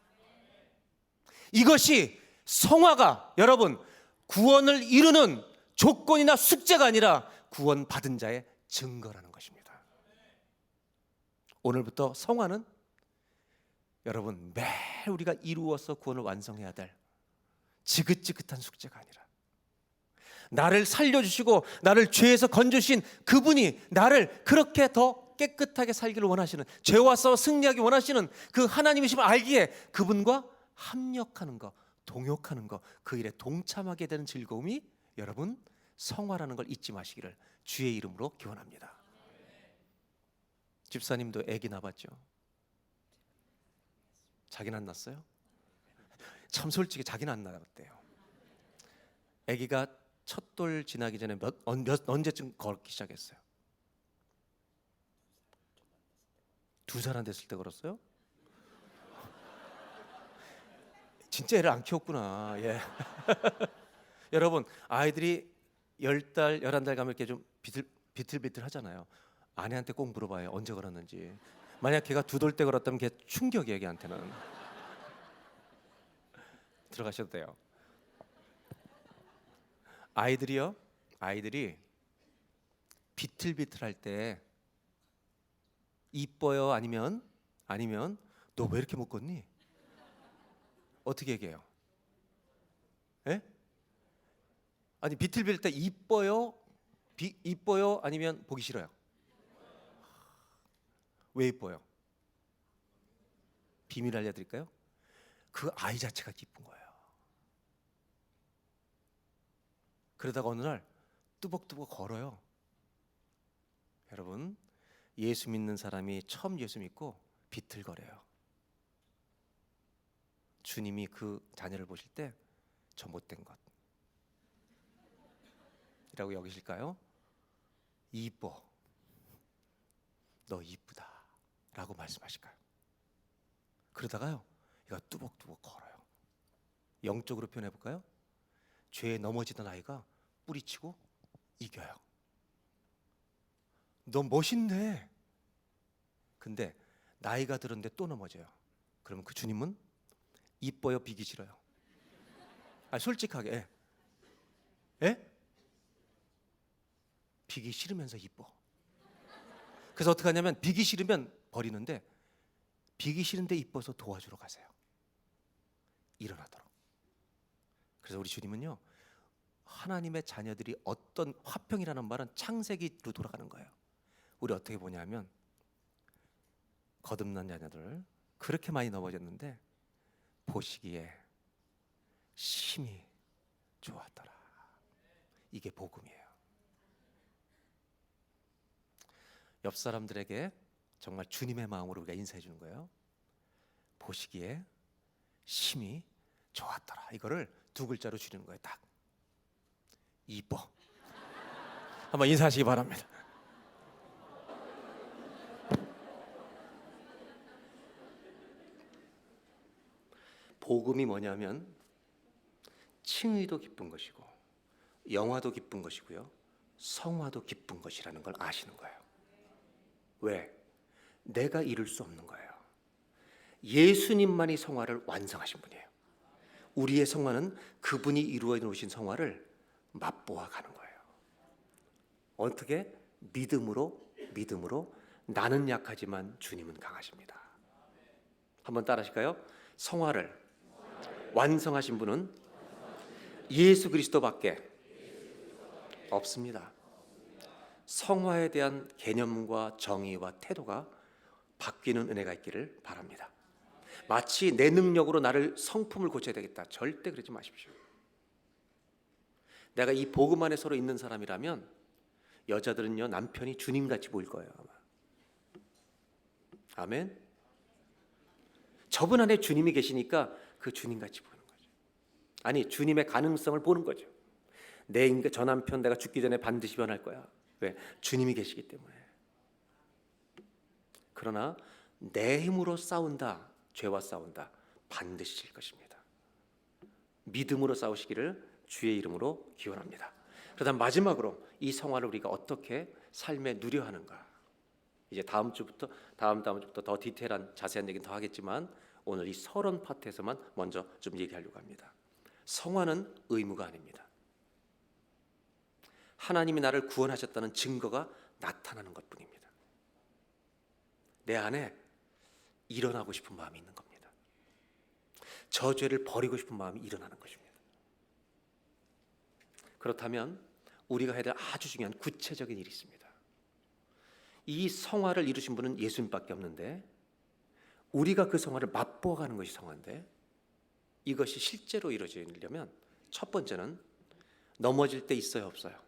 이것이 성화가 여러분 구원을 이루는 조건이나 숙제가 아니라 구원받은 자의 증거라는 것입니다. 오늘부터 성화는 여러분 매일 우리가 이루어서 구원을 완성해야 될 지긋지긋한 숙제가 아니라, 나를 살려주시고 나를 죄에서 건져주신 그분이 나를 그렇게 더 깨끗하게 살기를 원하시는, 죄와 싸워 승리하기 원하시는 그 하나님이심을 알기에 그분과 합력하는 것, 동역하는 것, 그 일에 동참하게 되는 즐거움이 여러분 성화라는 걸 잊지 마시기를 주의 이름으로 기원합니다. 집사님도 아기 낳았죠? 자기는 안 낳았어요? 참 솔직히 자기는 안 낳았대요. 아기가 첫 돌 지나기 전에 언제쯤 걸기 시작했어요? 2살 안 됐을 때 걸었어요? 진짜 애를 안 키웠구나. 예. 여러분 아이들이 10달, 11달 가면 이렇게 좀 비틀비틀 하잖아요. 아내한테 꼭 물어봐요, 언제 걸었는지. 만약 걔가 2돌 때 걸었다면 걔 충격이에요, 걔한테는. 들어가셔도 돼요. 아이들이 비틀비틀할 때 이뻐요? 아니면 너 왜 이렇게 묶었니? 어떻게 얘기해요? 예? 아니 비틀비틀 때 이뻐요? 이뻐요? 아니면 보기 싫어요? 왜 이뻐요? 비밀 알려드릴까요? 그 아이 자체가 이쁜 거예요. 그러다가 어느 날 뚜벅뚜벅 걸어요. 여러분 예수 믿는 사람이 처음 예수 믿고 비틀거려요. 주님이 그 자녀를 보실 때 저 못된 것이라고 여기실까요? 이뻐, 너 이쁘다 라고 말씀하실까요? 그러다가요, 얘가 뚜벅뚜벅 걸어요. 영적으로 표현해 볼까요? 죄에 넘어지던 아이가 뿌리치고 이겨요. 너 멋있네. 근데 나이가 들었는데 또 넘어져요. 그러면 그 주님은 이뻐요, 비기 싫어요? 솔직하게, 예? 비기 싫으면서 이뻐. 그래서 어떻게 하냐면 비기 싫으면 버리는데 비기 싫은데 이뻐서 도와주러 가세요. 일어나도록. 그래서 우리 주님은요, 하나님의 자녀들이 어떤, 화평이라는 말은 창세기로 돌아가는 거예요. 우리 어떻게 보냐면 거듭난 자녀들 그렇게 많이 넘어졌는데 보시기에 심히 좋았더라. 이게 복음이에요. 옆 사람들에게 정말 주님의 마음으로 우리가 인사해 주는 거예요. 보시기에 심히 좋았더라. 이거를 두 글자로 줄이는 거예요. 딱 이뻐. 한번 인사하시기 바랍니다. 복음이 뭐냐면 칭의도 기쁜 것이고 영화도 기쁜 것이고요, 성화도 기쁜 것이라는 걸 아시는 거예요. 왜? 내가 이룰 수 없는 거예요. 예수님만이 성화를 완성하신 분이에요. 우리의 성화는 그분이 이루어 놓으신 성화를 맛보아 가는 거예요. 어떻게? 믿음으로 나는 약하지만 주님은 강하십니다. 한번 따라 하실까요? 성화를 완성하신 분은 예수 그리스도밖에 없습니다. 성화에 대한 개념과 정의와 태도가 바뀌는 은혜가 있기를 바랍니다. 마치 내 능력으로 나를 성품을 고쳐야 되겠다, 절대 그러지 마십시오. 내가 이 복음 안에 서로 있는 사람이라면 여자들은요, 남편이 주님같이 보일 거예요, 아마. 아멘. 저분 안에 주님이 계시니까 그 주님같이 보는 거죠. 아니, 주님의 가능성을 보는 거죠. 저 남편 내가 죽기 전에 반드시 변할 거야. 왜? 주님이 계시기 때문에. 그러나 내 힘으로 싸운다, 죄와 싸운다, 반드시 질 것입니다. 믿음으로 싸우시기를 주의 이름으로 기원합니다. 그다음 마지막으로 이 성화를 우리가 어떻게 삶에 누려 하는가. 이제 다음 주부터 다음 주부터 더 디테일한 자세한 얘기는 더 하겠지만 오늘 이 서론 파트에서만 먼저 좀 얘기하려고 합니다. 성화는 의무가 아닙니다. 하나님이 나를 구원하셨다는 증거가 나타나는 것뿐입니다. 내 안에 일어나고 싶은 마음이 있는 겁니다. 저 죄를 버리고 싶은 마음이 일어나는 것입니다. 그렇다면 우리가 해야 될 아주 중요한 구체적인 일이 있습니다. 이 성화를 이루신 분은 예수님밖에 없는데 우리가 그 성화를 맛보아가는 것이 성화인데, 이것이 실제로 이루어지려면 첫 번째는 넘어질 때 있어요, 없어요?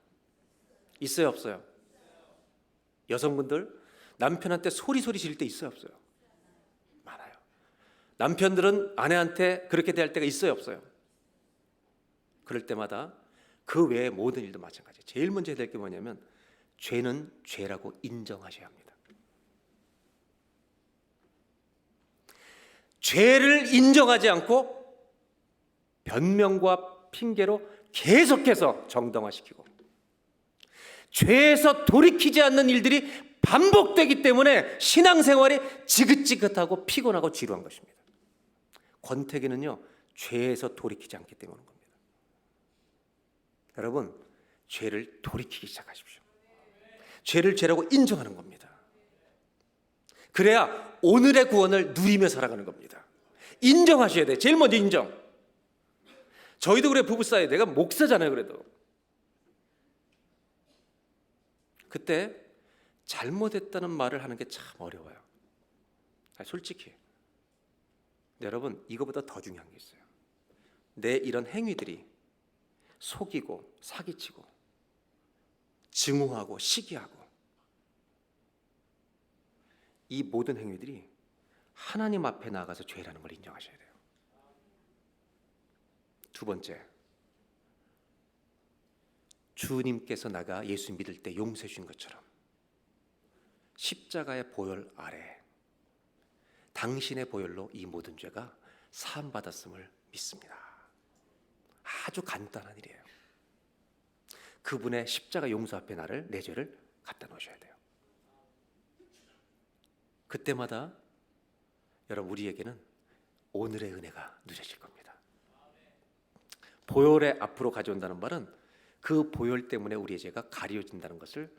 있어요, 없어요? 여성분들 남편한테 소리 지를 때 있어요, 없어요? 많아요. 남편들은 아내한테 그렇게 대할 때가 있어요, 없어요? 그럴 때마다 그 외의 모든 일도 마찬가지예요. 제일 먼저 해야 될 게 뭐냐면 죄는 죄라고 인정하셔야 합니다. 죄를 인정하지 않고 변명과 핑계로 계속해서 정당화시키고 죄에서 돌이키지 않는 일들이 반복되기 때문에 신앙생활이 지긋지긋하고 피곤하고 지루한 것입니다. 권태기는요, 죄에서 돌이키지 않기 때문인 겁니다. 여러분, 죄를 돌이키기 시작하십시오. 죄를 죄라고 인정하는 겁니다. 그래야 오늘의 구원을 누리며 살아가는 겁니다. 인정하셔야 돼요. 제일 먼저 인정. 저희도 그래, 부부싸이. 내가 목사잖아요. 그래도 그때 잘못했다는 말을 하는 게 참 어려워요. 솔직히. 근데 여러분, 이거보다 더 중요한 게 있어요. 내 이런 행위들이 속이고 사기치고 증오하고 시기하고 이 모든 행위들이 하나님 앞에 나가서 죄라는 걸 인정하셔야 돼요. 두 번째, 주님께서 나가 예수 믿을 때 용서해 주신 것처럼 십자가의 보혈 아래 당신의 보혈로 이 모든 죄가 사함 받았음을 믿습니다. 아주 간단한 일이에요. 그분의 십자가 용서 앞에 나를, 내 죄를 갖다 놓으셔야 돼요. 그때마다 여러분, 우리에게는 오늘의 은혜가 누려질 겁니다. 보혈의 앞으로 가져온다는 말은 그 보혈 때문에 우리의 죄가 가려진다는 것을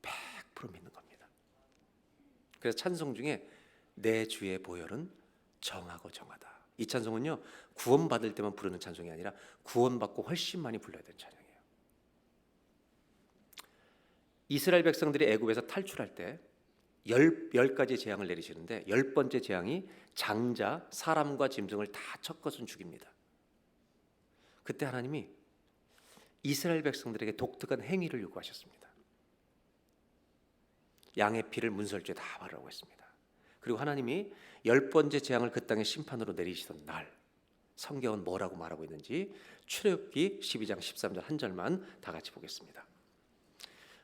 100% 믿는 겁니다. 그래서 찬송 중에 내 주의 보혈은 정하고 정하다, 이 찬송은요, 구원받을 때만 부르는 찬송이 아니라 구원받고 훨씬 많이 불러야 되는 찬송이에요. 이스라엘 백성들이 애굽에서 탈출할 때 10가지 재앙을 내리시는데 10번째 재앙이 장자, 사람과 짐승을 다 첫 것은 죽입니다. 그때 하나님이 이스라엘 백성들에게 독특한 행위를 요구하셨습니다. 양의 피를 문설주에 다 바르라고 했습니다. 그리고 하나님이 10번째 재앙을 그 땅에 심판으로 내리시던 날, 성경은 뭐라고 말하고 있는지 출애굽기 12장 13절 한 절만 다 같이 보겠습니다.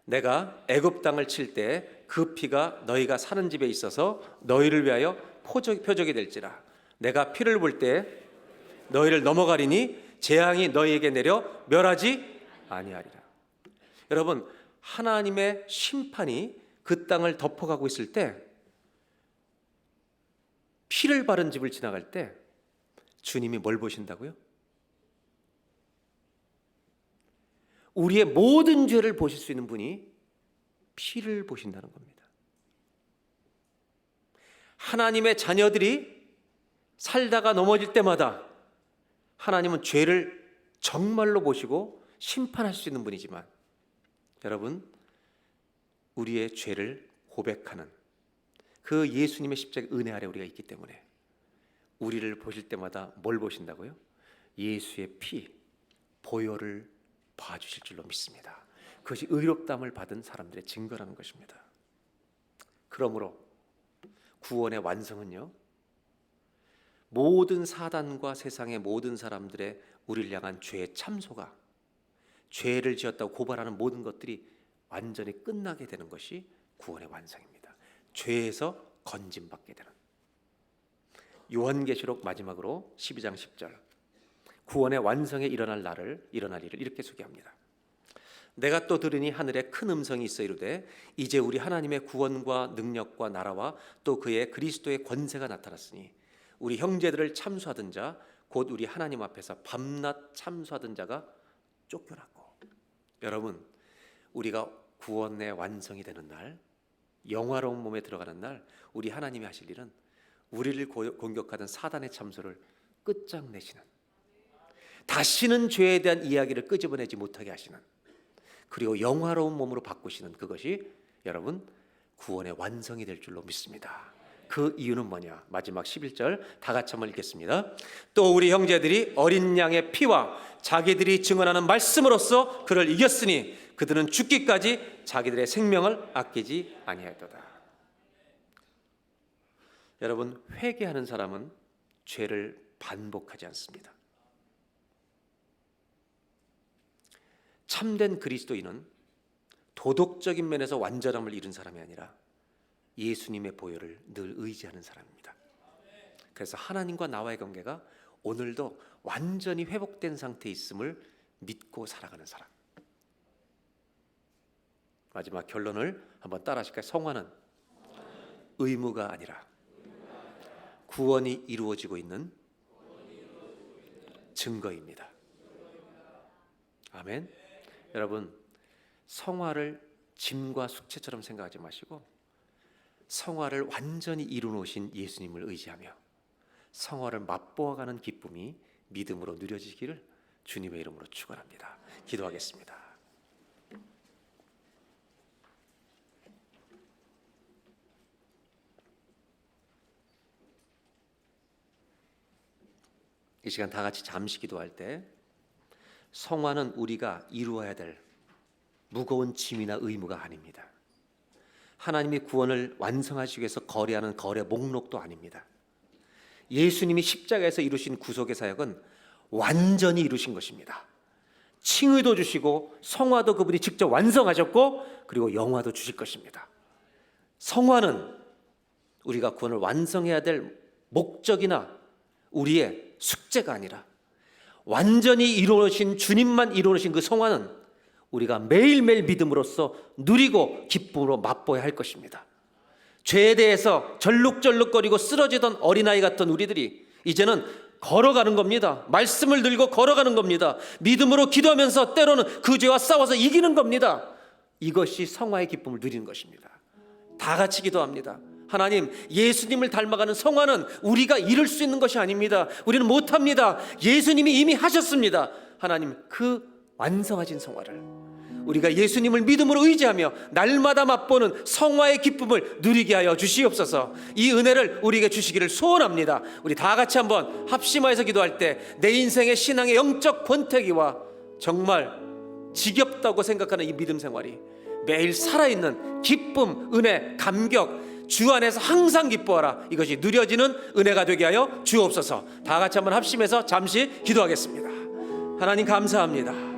내가 애굽 땅을 칠 때 그 피가 너희가 사는 집에 있어서 너희를 위하여 표적이 될지라. 내가 피를 볼 때 너희를 넘어가리니 재앙이 너희에게 내려 멸하지 아니하리라. 여러분, 하나님의 심판이 그 땅을 덮어가고 있을 때, 피를 바른 집을 지나갈 때 주님이 뭘 보신다고요? 우리의 모든 죄를 보실 수 있는 분이 피를 보신다는 겁니다. 하나님의 자녀들이 살다가 넘어질 때마다 하나님은 죄를 정말로 보시고 심판할 수 있는 분이지만, 여러분, 우리의 죄를 고백하는 그 예수님의 십자가 은혜 아래 우리가 있기 때문에 우리를 보실 때마다 뭘 보신다고요? 예수의 피, 보혈을 봐주실 줄로 믿습니다. 그것이 의롭다함을 받은 사람들의 증거라는 것입니다. 그러므로 구원의 완성은요, 모든 사단과 세상의 모든 사람들의 우리를 향한 죄의 참소가, 죄를 지었다고 고발하는 모든 것들이 완전히 끝나게 되는 것이 구원의 완성입니다. 죄에서 건짐받게 되는. 요한계시록 마지막으로 12장 10절, 구원의 완성에 일어날 일을 이렇게 소개합니다. 내가 또 들으니 하늘에 큰 음성이 있어 이르되 이제 우리 하나님의 구원과 능력과 나라와 또 그의 그리스도의 권세가 나타났으니 우리 형제들을 참수하던 자 곧 우리 하나님 앞에서 밤낮 참수하던 자가 쫓겨났고. 여러분, 우리가 구원의 완성이 되는 날, 영화로운 몸에 들어가는 날, 우리 하나님이 하실 일은 우리를 공격하던 사단의 참소를 끝장내시는, 다시는 죄에 대한 이야기를 끄집어내지 못하게 하시는, 그리고 영화로운 몸으로 바꾸시는, 그것이 여러분 구원의 완성이 될 줄로 믿습니다. 그 이유는 뭐냐? 마지막 11절 다 같이 한번 읽겠습니다. 또 우리 형제들이 어린 양의 피와 자기들이 증언하는 말씀으로써 그를 이겼으니 그들은 죽기까지 자기들의 생명을 아끼지 아니하였도다. 여러분, 회개하는 사람은 죄를 반복하지 않습니다. 참된 그리스도인은 도덕적인 면에서 완전함을 이룬 사람이 아니라 예수님의 보혈을 늘 의지하는 사람입니다. 그래서 하나님과 나와의 관계가 오늘도 완전히 회복된 상태에 있음을 믿고 살아가는 사람. 마지막 결론을 한번 따라 하실까요? 성화는 의무가 아니라 구원이 이루어지고 있는 증거입니다. 아멘. 여러분, 성화를 짐과 숙제처럼 생각하지 마시고 성화를 완전히 이루어놓으신 예수님을 의지하며 성화를 맛보아가는 기쁨이 믿음으로 누려지기를 주님의 이름으로 축원합니다. 기도하겠습니다. 이 시간 다 같이 잠시 기도할 때, 성화는 우리가 이루어야 될 무거운 짐이나 의무가 아닙니다. 하나님이 구원을 완성하시기 위해서 거래하는 거래 목록도 아닙니다. 예수님이 십자가에서 이루신 구속의 사역은 완전히 이루신 것입니다. 칭의도 주시고 성화도 그분이 직접 완성하셨고 그리고 영화도 주실 것입니다. 성화는 우리가 구원을 완성해야 될 목적이나 우리의 숙제가 아니라 완전히 이루어진 주님만 이루어진 그 성화는 우리가 매일매일 믿음으로써 누리고 기쁨으로 맛보아야 할 것입니다. 죄에 대해서 절룩절룩거리고 쓰러지던 어린아이 같은 우리들이 이제는 걸어가는 겁니다. 말씀을 들고 걸어가는 겁니다. 믿음으로 기도하면서 때로는 그 죄와 싸워서 이기는 겁니다. 이것이 성화의 기쁨을 누리는 것입니다. 다 같이 기도합니다. 하나님, 예수님을 닮아가는 성화는 우리가 이룰 수 있는 것이 아닙니다. 우리는 못합니다. 예수님이 이미 하셨습니다. 하나님, 그 완성하신 성화를 우리가 예수님을 믿음으로 의지하며 날마다 맛보는 성화의 기쁨을 누리게 하여 주시옵소서. 이 은혜를 우리에게 주시기를 소원합니다. 우리 다 같이 한번 합심하여서 기도할 때 내 인생의 신앙의 영적 권태기와 정말 지겹다고 생각하는 이 믿음 생활이 매일 살아있는 기쁨, 은혜, 감격, 주 안에서 항상 기뻐하라, 이것이 누려지는 은혜가 되게 하여 주옵소서. 다 같이 한번 합심해서 잠시 기도하겠습니다. 하나님 감사합니다.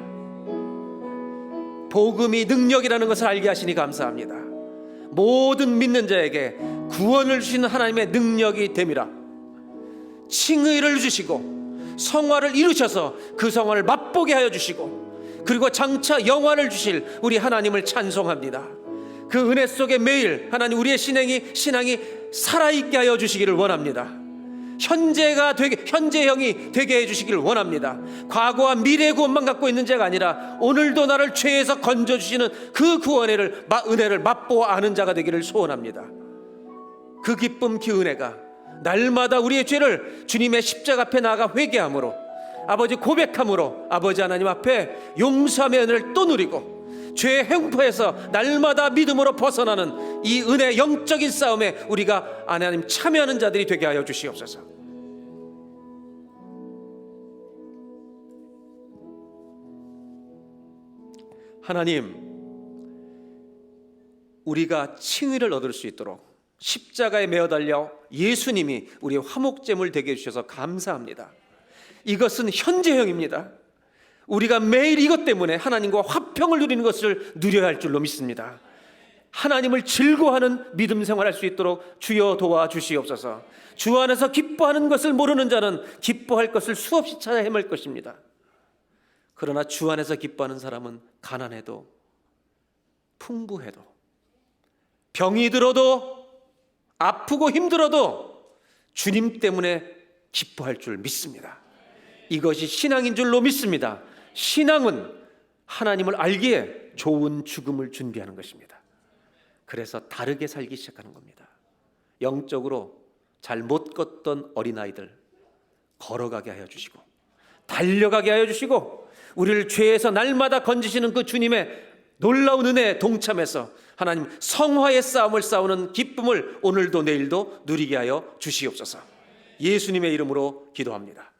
복음이 능력이라는 것을 알게 하시니 감사합니다. 모든 믿는 자에게 구원을 주시는 하나님의 능력이 됨이라. 칭의를 주시고 성화를 이루셔서 그 성화를 맛보게 하여 주시고 그리고 장차 영화를 주실 우리 하나님을 찬송합니다. 그 은혜 속에 매일 하나님 우리의 신앙이 살아있게 하여 주시기를 원합니다. 현재형이 되게 해주시기를 원합니다. 과거와 미래의 구원만 갖고 있는 자가 아니라 오늘도 나를 죄에서 건져주시는 그 구원의 은혜를 맛보아 아는 자가 되기를 소원합니다. 그 기쁨, 그 은혜가 날마다 우리의 죄를 주님의 십자가 앞에 나아가 회개함으로, 아버지 고백함으로 아버지 하나님 앞에 용서함의 은혜를 또 누리고 죄의 횡포에서 날마다 믿음으로 벗어나는 이 은혜 영적인 싸움에 우리가 하나님 참여하는 자들이 되게 하여 주시옵소서. 하나님, 우리가 칭의를 얻을 수 있도록 십자가에 매어 달려 예수님이 우리의 화목제물 되게 해주셔서 감사합니다. 이것은 현재형입니다. 우리가 매일 이것 때문에 하나님과 화평을 누리는 것을 누려야 할 줄로 믿습니다. 하나님을 즐거워하는 믿음 생활할 수 있도록 주여 도와주시옵소서. 주 안에서 기뻐하는 것을 모르는 자는 기뻐할 것을 수없이 찾아 헤맬 것입니다. 그러나 주 안에서 기뻐하는 사람은 가난해도 풍부해도 병이 들어도 아프고 힘들어도 주님 때문에 기뻐할 줄 믿습니다. 이것이 신앙인 줄로 믿습니다. 신앙은 하나님을 알기에 좋은 죽음을 준비하는 것입니다. 그래서 다르게 살기 시작하는 겁니다. 영적으로 잘 못 걷던 어린아이들 걸어가게 하여 주시고 달려가게 하여 주시고 우리를 죄에서 날마다 건지시는 그 주님의 놀라운 은혜에 동참해서 하나님 성화의 싸움을 싸우는 기쁨을 오늘도 내일도 누리게 하여 주시옵소서. 예수님의 이름으로 기도합니다.